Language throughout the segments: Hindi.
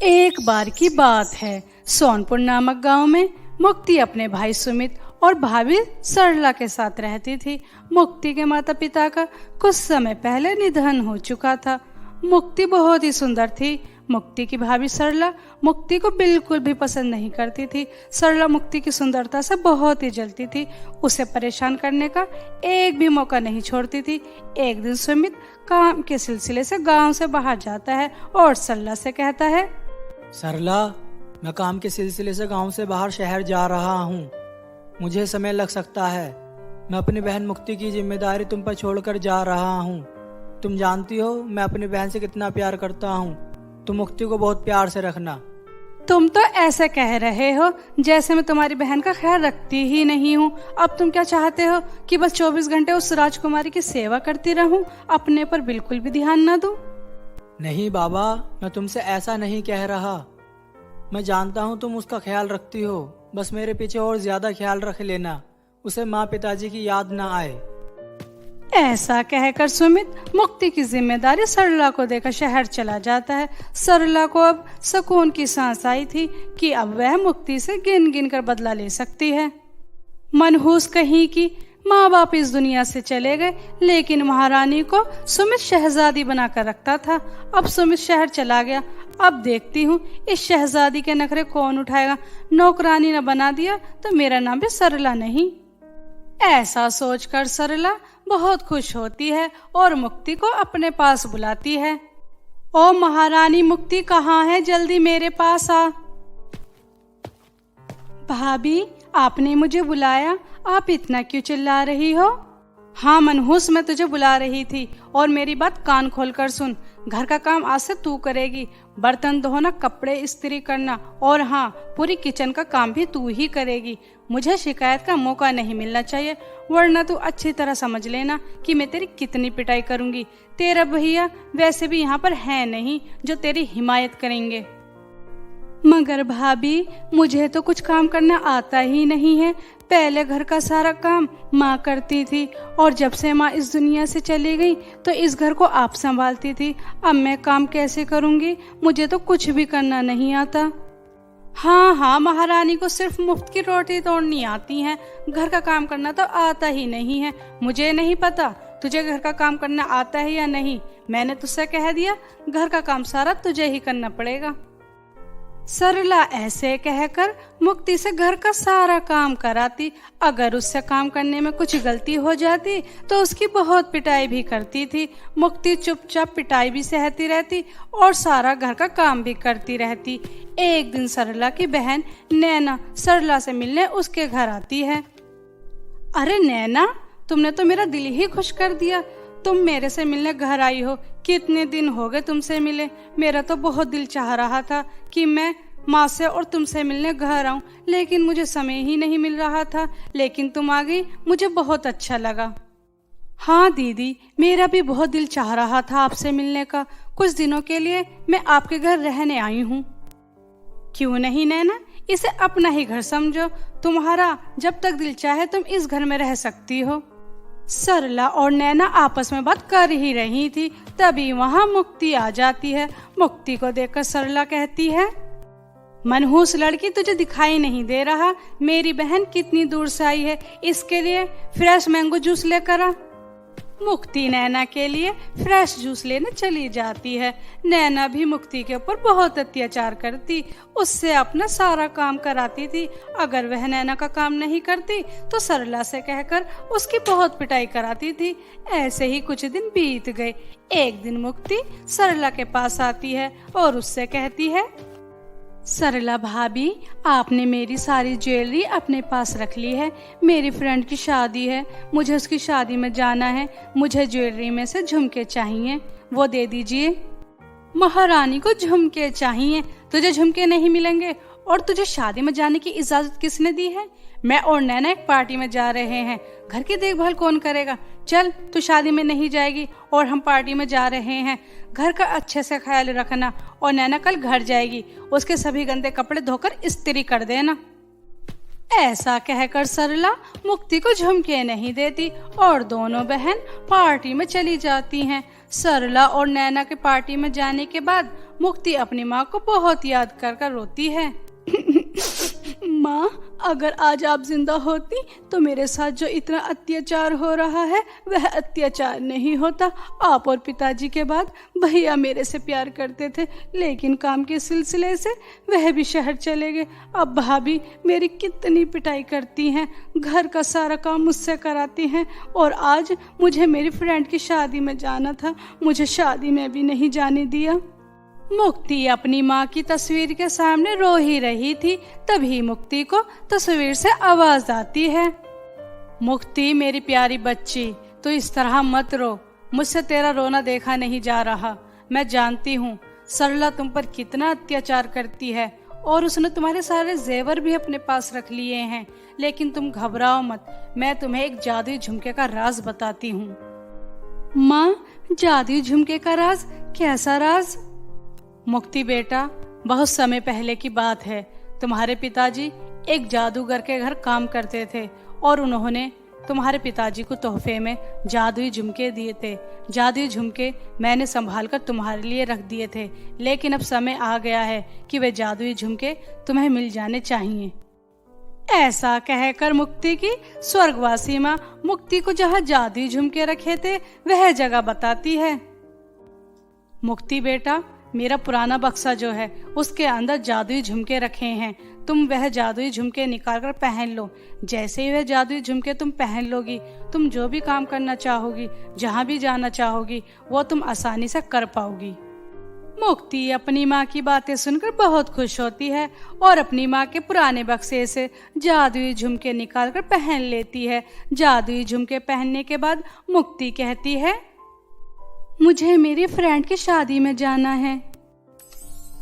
एक बार की बात है, सोनपुर नामक गांव में मुक्ति अपने भाई सुमित और भाभी सरला के साथ रहती थी। मुक्ति के माता पिता का कुछ समय पहले निधन हो चुका था। मुक्ति बहुत ही सुंदर थी। मुक्ति की भाभी सरला मुक्ति को बिल्कुल भी पसंद नहीं करती थी। सरला मुक्ति की सुंदरता से बहुत ही जलती थी। उसे परेशान करने का एक भी मौका नहीं छोड़ती थी। एक दिन सुमित काम के सिलसिले से गांव से बाहर जाता है और सरला से कहता है, सरला, मैं काम के सिलसिले से गांव से बाहर शहर जा रहा हूँ। मुझे समय लग सकता है। मैं अपनी बहन मुक्ति की जिम्मेदारी तुम पर छोड़कर जा रहा हूँ। तुम जानती हो मैं अपनी बहन से कितना प्यार करता हूँ। तुम मुक्ति को बहुत प्यार से रखना। तुम तो ऐसे कह रहे हो जैसे मैं तुम्हारी बहन का ख्याल रखती ही नहीं हूँ। अब तुम क्या चाहते हो कि बस 24 घंटे उस राजकुमारी की सेवा करती रहूं, अपने पर बिल्कुल भी ध्यान न दूं? नहीं बाबा, मैं तुमसे ऐसा नहीं कह रहा। मैं जानता हूँ तुम उसका ख्याल रखती हो। बस मेरे पीछे और ज्यादा ख्याल रख लेना, उसे माँ पिताजी की याद ना आए। ऐसा कहकर सुमित मुक्ति की जिम्मेदारी सरला को देकर शहर चला जाता है। सरला को अब सुकून की सांस आई थी कि अब वह मुक्ति से गिन गिन कर बदला ले सकती है। मनहूस कहीं की माँ बाप इस दुनिया से चले गए, लेकिन महारानी को सुमित शहजादी बनाकर रखता था। अब सुमित शहर चला गया। अब देखती हूँ इस शहजादी के नखरे कौन उठाएगा। नौकरानी न बना दिया तो मेरा नाम भी सरला नहीं। ऐसा सोचकर सरला बहुत खुश होती है और मुक्ति को अपने पास बुलाती है। ओ महारानी मुक्ति, कहाँ है? जल्दी मेरे पास आ। भाभी, आपने मुझे बुलाया? आप इतना क्यों चिल्ला रही हो? हाँ मनहूस, मैं तुझे बुला रही थी। और मेरी बात कान खोलकर सुन। घर का काम आज से तू करेगी। बर्तन धोना, कपड़े इस्त्री करना और हाँ, पूरी किचन का काम भी तू ही करेगी। मुझे शिकायत का मौका नहीं मिलना चाहिए, वरना तू अच्छी तरह समझ लेना कि मैं तेरी कितनी पिटाई करूंगी। तेरा भैया वैसे भी यहाँ पर है नहीं जो तेरी हिमायत करेंगे। मगर भाभी, मुझे तो कुछ काम करना आता ही नहीं है। पहले घर का सारा काम माँ करती थी और जब से माँ इस दुनिया से चली गई तो इस घर को आप संभालती थी। अब मैं काम कैसे करूँगी? मुझे तो कुछ भी करना नहीं आता। हाँ, महारानी को सिर्फ मुफ्त की रोटी तोड़नी आती है, घर का काम करना तो आता ही नहीं है। मुझे नहीं पता तुझे घर का काम करना आता है या नहीं। मैंने तुझसे कह दिया, घर का काम सारा तुझे ही करना पड़ेगा। सरला ऐसे कहकर मुक्ति से घर का सारा काम कराती। अगर उससे काम करने में कुछ गलती हो जाती तो उसकी बहुत पिटाई भी करती थी। मुक्ति चुपचाप पिटाई भी सहती रहती और सारा घर का काम भी करती रहती। एक दिन सरला की बहन नैना सरला से मिलने उसके घर आती है। अरे नैना, तुमने तो मेरा दिल ही खुश कर दिया। तुम मेरे से मिलने घर आई हो। कितने दिन हो गए तुमसे मिले। मेरा तो बहुत दिल चाह रहा था कि मैं माँ से और तुमसे मिलने घर आऊं, लेकिन मुझे समय ही नहीं मिल रहा था। लेकिन तुम आ गई, मुझे बहुत अच्छा लगा। हाँ दीदी, मेरा भी बहुत दिल चाह रहा था आपसे मिलने का। कुछ दिनों के लिए मैं आपके घर रहने आई हूँ। क्यों नहीं नैना, इसे अपना ही घर समझो। तुम्हारा जब तक दिल चाहे तुम इस घर में रह सकती हो। सरला और नैना आपस में बात कर ही रही थी, तभी वहां मुक्ति आ जाती है। मुक्ति को देखकर सरला कहती है, मनहूस लड़की, तुझे दिखाई नहीं दे रहा मेरी बहन कितनी दूर से आई है? इसके लिए फ्रेश मैंगो जूस लेकर आ। मुक्ति नैना के लिए फ्रेश जूस लेने चली जाती है। नैना भी मुक्ति के ऊपर बहुत अत्याचार करती, उससे अपना सारा काम कराती थी। अगर वह नैना का काम नहीं करती तो सरला से कहकर उसकी बहुत पिटाई कराती थी। ऐसे ही कुछ दिन बीत गए। एक दिन मुक्ति सरला के पास आती है और उससे कहती है, सरला भाभी, आपने मेरी सारी ज्वेलरी अपने पास रख ली है। मेरी फ्रेंड की शादी है, मुझे उसकी शादी में जाना है। मुझे ज्वेलरी में से झुमके चाहिए, वो दे दीजिए। महारानी को झुमके चाहिए? तुझे झुमके नहीं मिलेंगे। और तुझे शादी में जाने की इजाजत किसने दी है? मैं और नैना एक पार्टी में जा रहे हैं, घर की देखभाल कौन करेगा? चल, तू शादी में नहीं जाएगी और हम पार्टी में जा रहे हैं। घर का अच्छे से ख्याल रखना। और नैना कल घर जाएगी, उसके सभी गंदे कपड़े धोकर इस्त्री कर देना। ऐसा कहकर सरला मुक्ति को झुमके नहीं देती और दोनों बहन पार्टी में चली जाती हैं। सरला और नैना के पार्टी में जाने के बाद मुक्ति अपनी माँ को बहुत याद कर कर रोती है। माँ, अगर आज आप जिंदा होती तो मेरे साथ जो इतना अत्याचार हो रहा है वह अत्याचार नहीं होता। आप और पिताजी के बाद भैया मेरे से प्यार करते थे, लेकिन काम के सिलसिले से वह भी शहर चले गए। अब भाभी मेरी कितनी पिटाई करती हैं, घर का सारा काम मुझसे कराती हैं, और आज मुझे मेरी फ्रेंड की शादी में जाना था, मुझे शादी में भी नहीं जाने दिया। मुक्ति अपनी माँ की तस्वीर के सामने रो ही रही थी, तभी मुक्ति को तस्वीर से आवाज आती है। मुक्ति मेरी प्यारी बच्ची, तो इस तरह मत रो, मुझसे तेरा रोना देखा नहीं जा रहा। मैं जानती हूँ सरला तुम पर कितना अत्याचार करती है और उसने तुम्हारे सारे जेवर भी अपने पास रख लिए हैं, लेकिन तुम घबराओ मत, मैं तुम्हें एक जादुई झुमके का राज बताती हूँ। माँ, जादुई झुमके का राज? कैसा राज? मुक्ति बेटा, बहुत समय पहले की बात है। तुम्हारे पिताजी एक जादूगर के घर काम करते थे और उन्होंने तुम्हारे पिताजी को तोहफे में जादुई झुमके दिए थे। जादुई झुमके मैंने संभाल कर तुम्हारे लिए रख दिए थे, लेकिन अब समय आ गया है कि वे जादुई झुमके तुम्हें मिल जाने चाहिए। ऐसा कहकर मुक्ति की स्वर्गवासी माँ मुक्ति को जहाँ जादुई झुमके रखे थे वह जगह बताती है। मुक्ति बेटा, मेरा पुराना बक्सा जो है उसके अंदर जादुई झुमके रखे हैं, तुम वह जादुई झुमके निकाल कर पहन लो। जैसे ही वह जादुई झुमके तुम पहन लोगी, तुम जो भी काम करना चाहोगी, जहाँ भी जाना चाहोगी, वो तुम आसानी से कर पाओगी। मुक्ति अपनी माँ की बातें सुनकर बहुत खुश होती है और अपनी माँ के पुराने बक्से से जादुई झुमके निकाल कर पहन लेती है। जादुई झुमके पहनने के बाद मुक्ति कहती है, मुझे मेरी फ्रेंड की शादी में जाना है।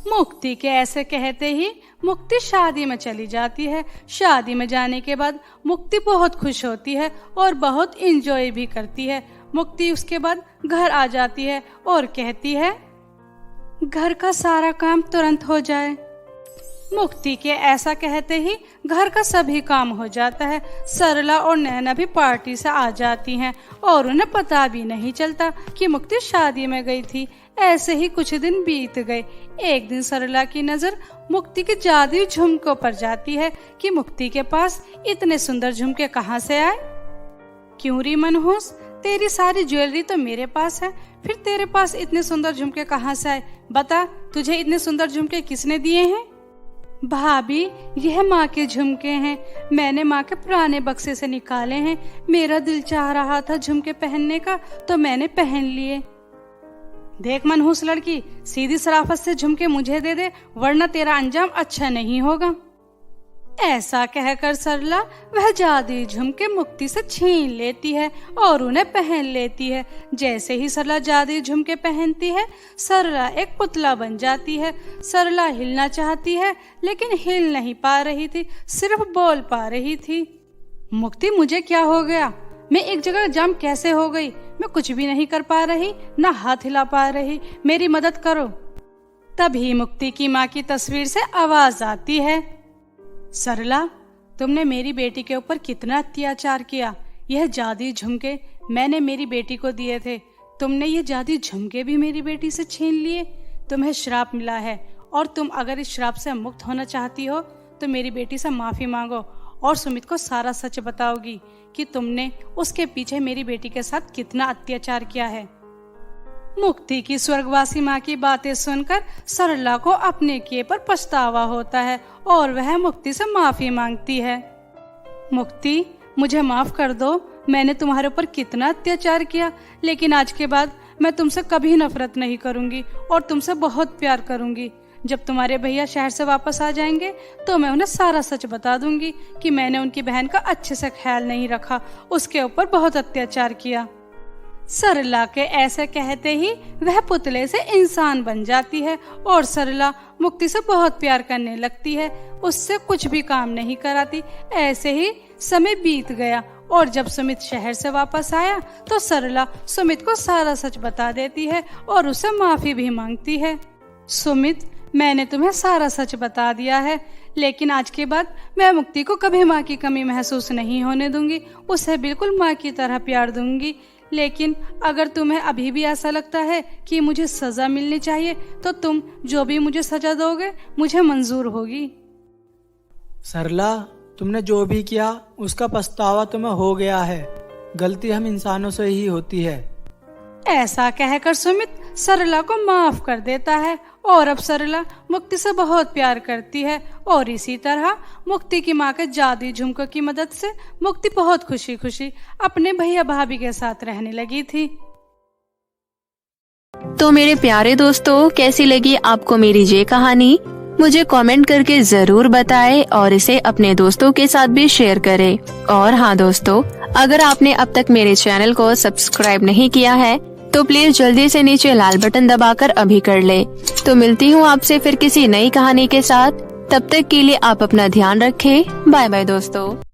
मुक्ति के ऐसे कहते ही मुक्ति शादी में चली जाती है। शादी में जाने के बाद मुक्ति बहुत खुश होती है और बहुत एंजॉय भी करती है। मुक्ति उसके बाद घर आ जाती है और कहती है, घर का सारा काम तुरंत हो जाए। मुक्ति के ऐसा कहते ही घर का सभी काम हो जाता है। सरला और नैना भी पार्टी से आ जाती हैं और उन्हें पता भी नहीं चलता कि मुक्ति शादी में गई थी। ऐसे ही कुछ दिन बीत गए। एक दिन सरला की नजर मुक्ति के जादुई झुमकों पर जाती है कि मुक्ति के पास इतने सुंदर झुमके कहाँ से आए। क्यों री मनहूस, तेरी सारी ज्वेलरी तो मेरे पास है, फिर तेरे पास इतने सुंदर झुमके कहाँ से आए? बता, तुझे इतने सुंदर झुमके किसने दिए हैं? भाभी, यह माँ के झुमके हैं, मैंने माँ के पुराने बक्से से निकाले हैं। मेरा दिल चाह रहा था झुमके पहनने का तो मैंने पहन लिए। देख मनहूस लड़की, सीधी शराफत से झुमके मुझे दे दे, वरना तेरा अंजाम अच्छा नहीं होगा। ऐसा कहकर सरला वह जादुई झुमके मुक्ति से छीन लेती है और उन्हें पहन लेती है। जैसे ही सरला जादुई झुमके पहनती है, सरला एक पुतला बन जाती है। सरला हिलना चाहती है लेकिन हिल नहीं पा रही थी, सिर्फ बोल पा रही थी। मुक्ति, मुझे क्या हो गया? मैं एक जगह जाम कैसे हो गई? मैं कुछ भी नहीं कर पा रही, ना हाथ हिला पा रही, मेरी मदद करो। तभी मुक्ति की माँ की तस्वीर से आवाज आती है, सरला, तुमने मेरी बेटी के ऊपर कितना अत्याचार किया। यह जादुई झुमके मैंने मेरी बेटी को दिए थे, तुमने ये जादुई झुमके भी मेरी बेटी से छीन लिए। तुम्हें श्राप मिला है और तुम अगर इस श्राप से मुक्त होना चाहती हो तो मेरी बेटी से माफी मांगो और सुमित को सारा सच बताओगी कि तुमने उसके पीछे मेरी बेटी के साथ कितना अत्याचार किया है। मुक्ति की स्वर्गवासी माँ की बातें सुनकर सरला को अपने किए पर पछतावा होता है और वह मुक्ति से माफी मांगती है। मुक्ति, मुझे माफ कर दो, मैंने तुम्हारे ऊपर कितना अत्याचार किया, लेकिन आज के बाद मैं तुमसे कभी नफरत नहीं करूंगी और तुमसे बहुत प्यार करूंगी। जब तुम्हारे भैया शहर से वापस आ जाएंगे तो मैं उन्हें सारा सच बता दूंगी कि मैंने उनकी बहन का अच्छे से ख्याल नहीं रखा, उसके ऊपर बहुत अत्याचार किया। सरला के ऐसे कहते ही वह पुतले से इंसान बन जाती है और सरला मुक्ति से बहुत प्यार करने लगती है, उससे कुछ भी काम नहीं कराती। ऐसे ही समय बीत गया और जब सुमित शहर से वापस आया तो सरला सुमित को सारा सच बता देती है और उसे माफी भी मांगती है। सुमित, मैंने तुम्हें सारा सच बता दिया है, लेकिन आज के बाद मैं मुक्ति को कभी माँ की कमी महसूस नहीं होने दूंगी। उसे बिल्कुल माँ की तरह प्यार दूंगी। लेकिन अगर तुम्हें अभी भी ऐसा लगता है कि मुझे सजा मिलनी चाहिए तो तुम जो भी मुझे सजा दोगे मुझे मंजूर होगी। सरला, तुमने जो भी किया उसका पछतावा तुम्हें हो गया है। गलती हम इंसानों से ही होती है। ऐसा कहकर सुमित सरला को माफ कर देता है और अब सरला मुक्ति से बहुत प्यार करती है और इसी तरह मुक्ति की माँ के जादुई झुमकों की मदद से मुक्ति बहुत खुशी खुशी अपने भैया भाभी के साथ रहने लगी थी। तो मेरे प्यारे दोस्तों, कैसी लगी आपको मेरी ये कहानी? मुझे कमेंट करके जरूर बताएं और इसे अपने दोस्तों के साथ भी शेयर करें। और हाँ दोस्तों, अगर आपने अब तक मेरे चैनल को सब्सक्राइब नहीं किया है तो प्लीज जल्दी से नीचे लाल बटन दबाकर अभी कर ले। तो मिलती हूँ आपसे फिर किसी नई कहानी के साथ। तब तक के लिए आप अपना ध्यान रखें। बाय बाय दोस्तों।